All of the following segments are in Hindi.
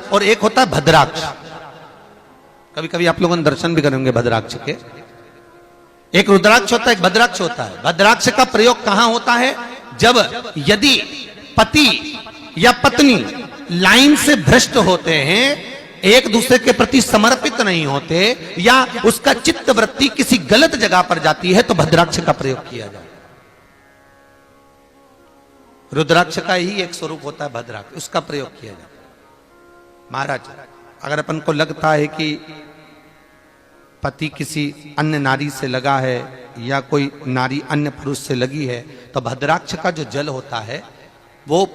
और एक होता है भद्राक्ष। कभी कभी आप लोगों ने दर्शन भी करेंगे भद्राक्ष के। एक रुद्राक्ष होता है, एक भद्राक्ष होता है। भद्राक्ष का प्रयोग कहां होता है? जब यदि पति या पत्नी लाइन से भ्रष्ट होते हैं, एक दूसरे के प्रति समर्पित नहीं होते, या उसका चित्त वृत्ति किसी गलत जगह पर जाती है, तो भद्राक्ष का प्रयोग किया जाए। रुद्राक्ष का ही एक स्वरूप होता है भद्राक्ष, उसका प्रयोग किया जाए। महाराज, अगर अपन को लगता है कि पति किसी अन्य नारी से लगा है या कोई नारी अन्य पुरुष से लगी है, तो भद्राक्ष का जो जल होता है वो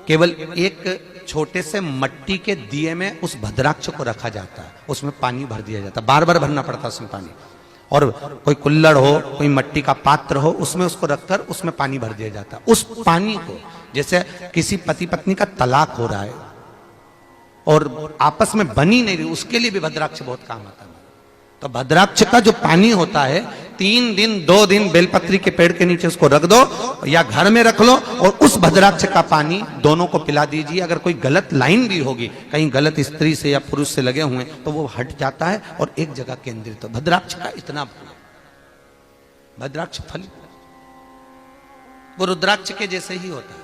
केवल एक छोटे से मट्टी के दिए में उस भद्राक्ष को रखा जाता है, उसमें पानी भर दिया जाता है, बार बार भरना पड़ता है उसमें पानी। और कोई कुल्लड़ हो, कोई मट्टी का पात्र हो, उसमें उसको रखकर उसमें पानी भर दिया जाता है। उस पानी को, जैसे किसी पति पत्नी का तलाक हो रहा है और आपस में बनी नहीं रही, उसके लिए भी भद्राक्ष बहुत काम आता है। तो भद्राक्ष का जो पानी होता है, 3 दिन 2 दिन बेलपत्री के पेड़ के नीचे उसको रख दो या घर में रख लो, और उस भद्राक्ष का पानी दोनों को पिला दीजिए। अगर कोई गलत लाइन भी होगी, कहीं गलत स्त्री से या पुरुष से लगे हुए, तो वो हट जाता है और एक जगह केंद्रित हो। भद्राक्ष का इतना भद्राक्ष फल वो रुद्राक्ष के जैसे ही होता है,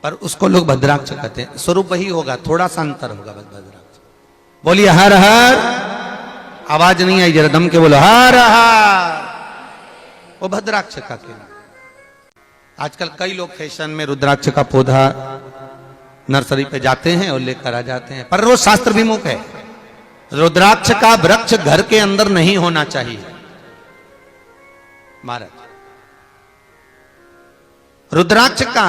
पर उसको लोग भद्राक्ष कहते हैं। स्वरूप वही होगा, थोड़ा सा अंतर होगा भद्राक्ष। बोलिए हर हर। आवाज नहीं आई, जरा दम के बोलो हर हर। वो भद्राक्ष का केंद्र। आजकल कई लोग फैशन में रुद्राक्ष का पौधा नर्सरी पे जाते हैं और लेकर आ जाते हैं, पर वो शास्त्र विमुख है। रुद्राक्ष का वृक्ष घर के अंदर नहीं होना चाहिए। महाराज, रुद्राक्ष का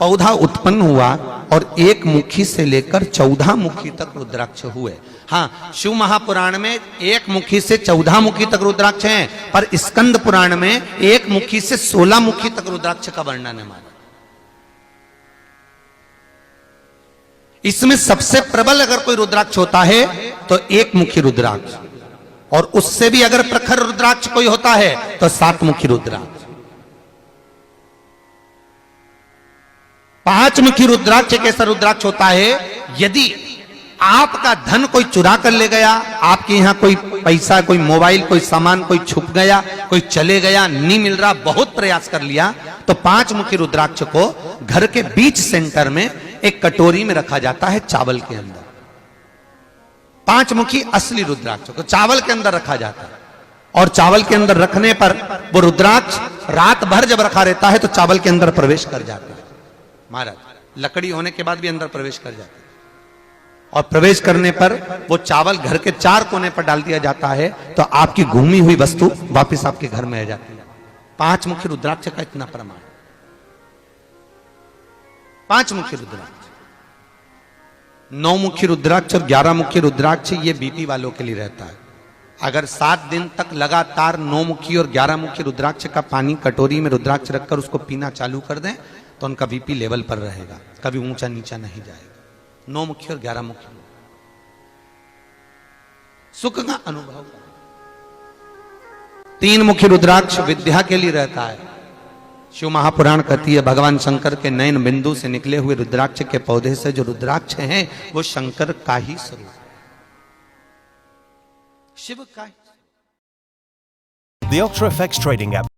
पौधा उत्पन्न हुआ और 1 मुखी से लेकर 14 मुखी तक रुद्राक्ष हुए। हाँ, शिव महापुराण में 1 मुखी से 14 मुखी तक रुद्राक्ष हैं, पर स्कंद पुराण में 1 मुखी से 16 मुखी तक रुद्राक्ष का वर्णन है। माना इसमें सबसे प्रबल अगर कोई रुद्राक्ष होता है तो 1 मुखी रुद्राक्ष, और उससे भी अगर प्रखर रुद्राक्ष कोई होता है तो 7 मुखी रुद्राक्ष। 5 मुखी रुद्राक्ष एक ऐसा रुद्राक्ष होता है, यदि आपका धन कोई चुरा कर ले गया, आपके यहां कोई पैसा, कोई मोबाइल, कोई सामान, कोई छुप गया, कोई चले गया, नहीं मिल रहा, बहुत प्रयास कर लिया, तो 5 मुखी रुद्राक्ष को घर के बीच सेंटर में एक कटोरी में रखा जाता है, चावल के अंदर। 5 मुखी असली रुद्राक्ष को चावल के अंदर रखा जाता है, और चावल के अंदर रखने पर वो रुद्राक्ष रात भर जब रखा रहता है तो चावल के अंदर प्रवेश कर जाता है। महाराज, लकड़ी होने के बाद भी अंदर प्रवेश कर जाता है, और प्रवेश करने पर वो चावल घर के 4 कोने पर डाल दिया जाता है, तो आपकी घूमी हुई वस्तु वापस आपके घर में आ जाती है। 5 मुखी रुद्राक्ष का इतना प्रमाण। 5 मुखी रुद्राक्ष, 9 मुखी रुद्राक्ष और 11 मुखी रुद्राक्ष, ये बीपी वालों के लिए रहता है। अगर 7 दिन तक लगातार 9 मुखी और 11 मुखी रुद्राक्ष का पानी कटोरी में रुद्राक्ष रखकर उसको पीना चालू कर दें, तो उनका बीपी लेवल पर रहेगा, कभी ऊंचा नीचा नहीं जाएगा। 9 मुखी और 11 मुखी सुख का अनुभव। 3 मुखी रुद्राक्ष विद्या के लिए रहता है। शिव महापुराण कहती है, भगवान शंकर के नयन बिंदु से निकले हुए रुद्राक्ष के पौधे से जो रुद्राक्ष हैं वो शंकर का ही स्वरूप, शिव का ही। The Ultra FX trading app